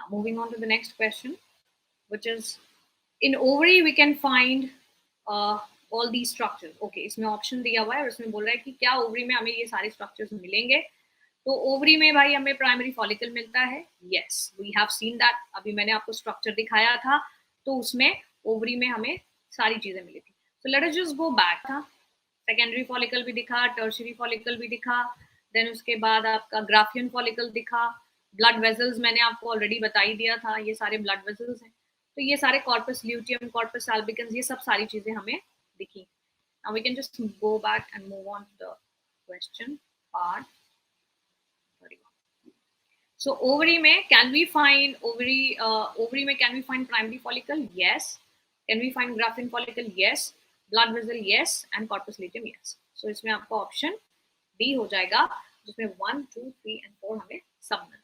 Now moving on to the next question, which is in ovary we can find all these structures. Okay, इसमें option दिया हुआ है और इसमें बोल रहा है कि क्या ओवरी में हमें ये सारे स्ट्रक्चर्स मिलेंगे. तो ओवरी में भाई हमें प्राइमरी फॉलिकल मिलता है. Yes, we have seen that. अभी मैंने आपको स्ट्रक्चर दिखाया था, तो उसमें ओवरी में हमें सारी चीजें मिली थी. So let us just go back. था सेकेंडरी फॉलिकल भी दिखा, टर्शियरी फॉलिकल भी दिखा, देन उसके बाद आपका ग्राफियन फॉलिकल दिखा, ब्लड वेजल्स मैंने आपको ऑलरेडी बता ही दिया था, ये सारे ब्लड वेजल्स हैं. तो ये सारे कॉर्पस ल्यूटियम, कॉर्पस एल्बिकन्स, ये सब सारी चीजें हमें दिखी. Now we can just go back and move on to the question part. So ovary में can we find ovary में can we find primary follicle? Yes. Can we find Graafian follicle? Yes. Blood vessel? Yes. And corpus luteum? Yes. So इसमें आपका option D हो जाएगा, जिसमें 1, 2, 3 and 4 हमें सब मिल